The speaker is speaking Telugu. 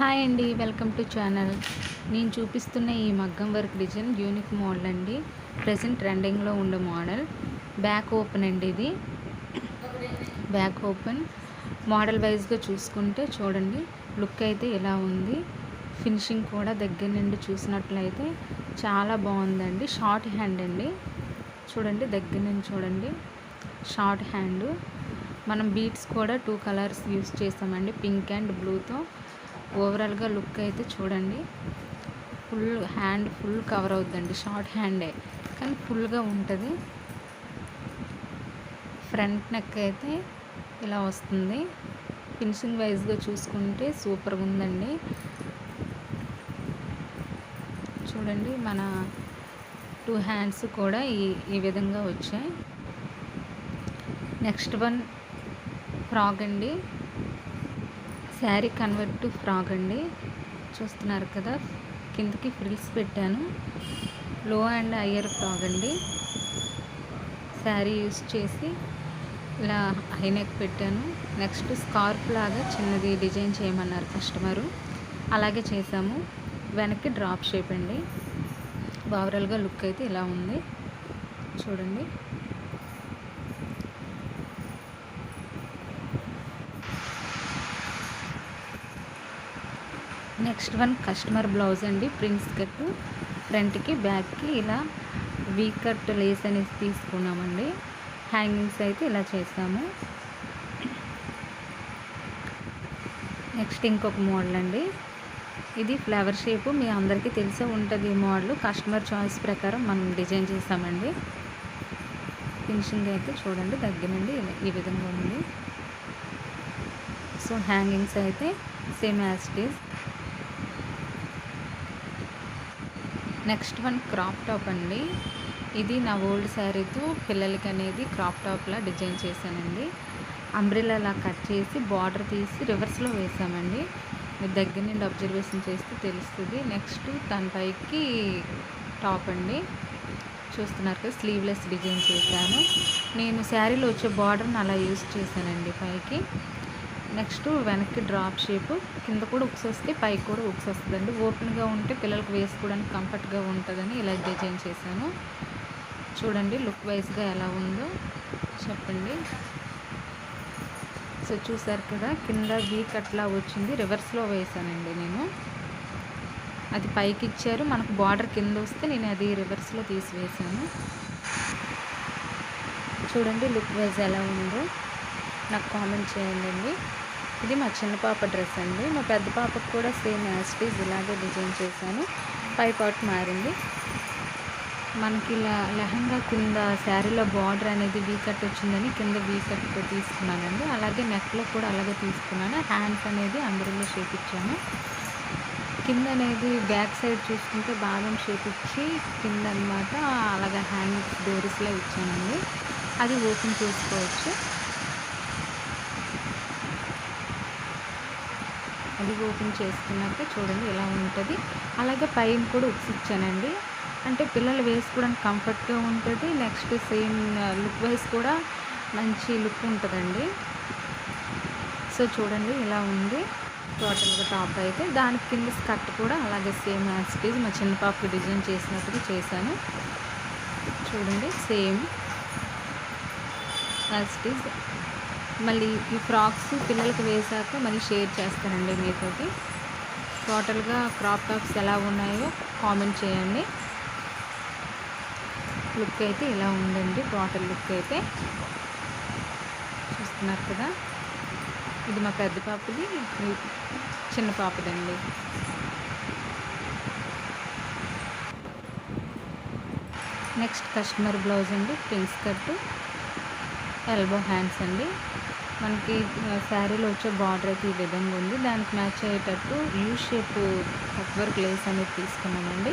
హాయ్ అండి, వెల్కమ్ టు ఛానల్. నేను చూపిస్తున్న ఈ మగ్గం వర్క్ డిజైన్ యూనిక్ మోడల్ అండి. ప్రెజెంట్ ట్రెండింగ్లో ఉండే మోడల్. బ్యాక్ ఓపెన్ అండి. ఇది బ్యాక్ ఓపెన్. మోడల్ వైజ్గా చూసుకుంటే చూడండి, లుక్ అయితే ఇలా ఉంది. ఫినిషింగ్ కూడా దగ్గర నుండి చూసినట్లయితే చాలా బాగుందండి. షార్ట్ హ్యాండ్ అండి. చూడండి, దగ్గర నుంచి చూడండి, షార్ట్ హ్యాండ్. మనం బీడ్స్ కూడా 2 కలర్స్ యూస్ చేసామండి, పింక్ అండ్ బ్లూతో. ఓవరాల్గా లుక్ అయితే చూడండి, హ్యాండ్ ఫుల్ కవర్ అవుతుందండి. షార్ట్ హ్యాండే కానీ ఫుల్గా ఉంటుంది. ఫ్రంట్ నెక్ అయితే ఇలా వస్తుంది. ఫినిషింగ్ వైజ్గా చూసుకుంటే సూపర్గా ఉందండి. చూడండి, మన 2 హ్యాండ్స్ కూడా ఈ విధంగా వచ్చాయి. నెక్స్ట్ వన్ ఫ్రాక్ అండి. శారీ కన్వర్ట్ టు ఫ్రాక్ అండి. చూస్తున్నారు కదా, కిందకి ఫ్రిల్స్ పెట్టాను. లో అండ్ హయ్యర్ ఫ్రాక్ అండి. శారీ యూస్ చేసి ఇలా హైనెక్ పెట్టాను. నెక్స్ట్ స్కార్ఫ్ లాగా చిన్నది డిజైన్ చేయమన్నారు కస్టమరు, అలాగే చేసాము. వెనక్కి డ్రాప్ షేప్ అండి. ఓవరాల్గా లుక్ అయితే ఇలా ఉంది. చూడండి, నెక్స్ట్ వన్ కస్టమర్ బ్లౌజ్ అండి. ప్రిన్స్ కట్, ఫ్రంట్కి బ్యాక్కి ఇలా వీ కట్ లేస్ అనేసి తీసుకున్నామండి. హ్యాంగింగ్స్ అయితే ఇలా చేసాము. నెక్స్ట్ ఇంకొక మోడల్ అండి. ఇది ఫ్లవర్ షేపు, మీ అందరికీ తెలిసే ఉంటుంది. ఈ మోడల్ కస్టమర్ చాయిస్ ప్రకారం మనం డిజైన్ చేసామండి. ఫినిషింగ్ అయితే చూడండి, దగ్గర నుండి ఈ విధంగా ఉంది. సో హ్యాంగింగ్స్ అయితే same as it is. Next one crop top అండి. ఇది నా ఓల్డ్ శారీతో పిల్లలకి అనేది క్రాప్ టాప్లా డిజైన్ చేశానండి. అంబ్రెల్లా కట్ చేసి బార్డర్ తీసి రివర్స్లో వేసామండి. మీరు దగ్గర నుండి అబ్జర్వేషన్ చేస్తే తెలుస్తుంది. నెక్స్ట్ దాని పైకి టాప్ అండి. చూస్తున్నారు కదా, స్లీవ్లెస్ డిజైన్ చేశాను. నేను శారీలో వచ్చే బార్డర్ని అలా యూజ్ చేశానండి పైకి. నెక్స్ట్ వెనక్కి డ్రాప్ షేపు, కింద కూడా ఉక్స్ వస్తే పైకి కూడా ఉక్స్ వస్తుందండి. ఓపెన్గా ఉంటే పిల్లలకు వేసుకోవడానికి కంఫర్ట్గా ఉంటుందని ఇలా డిజైన్ చేశాను. చూడండి, లుక్ వైజ్గా ఎలా ఉందో చెప్పండి. సో చూసారు కదా, కింద వీ కట్లా వచ్చింది, రివర్స్లో వేసానండి నేను. అది పైకి ఇచ్చారు, మనకు బార్డర్ కింద వస్తే నేను అది రివర్స్లో తీసివేసాను. చూడండి, లుక్ వైజ్ ఎలా ఉందో నాకు కామెంట్ చేయండి. ఇది మా చిన్న పాప డ్రెస్ అండి. మా పెద్ద పాపకు కూడా సేమ్ యాజ్ ఇట్ ఈజ్ ఇలాగే డిజైన్ చేశాను. పై పార్ట్ మారింది. మనకి ఇలా లెహంగా కింద శారీలో బార్డర్ అనేది వీ కట్ వచ్చిందని కింద వీ కట్ తీసుకున్నానండి. అలాగే నెక్లో కూడా అలాగే తీసుకున్నాను. హ్యాండ్స్ అనేది అంబ్రెల్లా షేప్ ఇచ్చాను. కింద అనేది బ్యాక్ సైడ్ చూసుకుంటే బాదం షేప్ ఇచ్చి కింద అనమాట అలాగే హ్యాండ్ డోరీస్లో ఇచ్చానండి. అది ఓపెన్ చేసుకోవచ్చు. అది ఓపెన్ చేసుకున్నాక చూడండి ఎలా ఉంటుంది. అలాగే పైన కూడా ఉక్స్ ఇచ్చానండి, అంటే పిల్లలు వేసుకోవడానికి కంఫర్ట్గా ఉంటుంది. నెక్స్ట్ సేమ్ లుక్ వైజ్ కూడా మంచి లుక్ ఉంటుందండి. సో చూడండి ఇలా ఉంది టోటల్గా టాప్ అయితే. దానికి కింద స్కర్ట్ కూడా అలాగే సేమ్ యాజ్ ఇట్ ఈజ్ మా చిన్న పాపకి డిజైన్ చేసినట్టుగా చేశాను. చూడండి, సేమ్ యాజ్ ఇట్ ఈజ్. మళ్ళీ ఈ ఫ్రాక్స్ పిల్లలకి వేసాక మళ్ళీ షేర్ చేస్తానండి మీతోటి. టోటల్గా క్రాప్ టాప్స్ ఎలా ఉన్నాయో కామెంట్ చేయండి. లుక్ అయితే ఇలా ఉందండి. టోటల్ లుక్ అయితే చూస్తున్నారు కదా. ఇది మా పెద్ద పాపది, చిన్న పాపదండి. నెక్స్ట్ కస్టమర్ బ్లౌజ్ అండి. ప్రిన్స్ కట్, ఎల్బో హ్యాండ్స్ అండి. మనకి శారీలో వచ్చే బార్డర్ అయితే ఈ విధంగా ఉంది. దానికి మ్యాచ్ అయ్యేటట్టు U shape cut work lace అనేది తీసుకున్నామండి.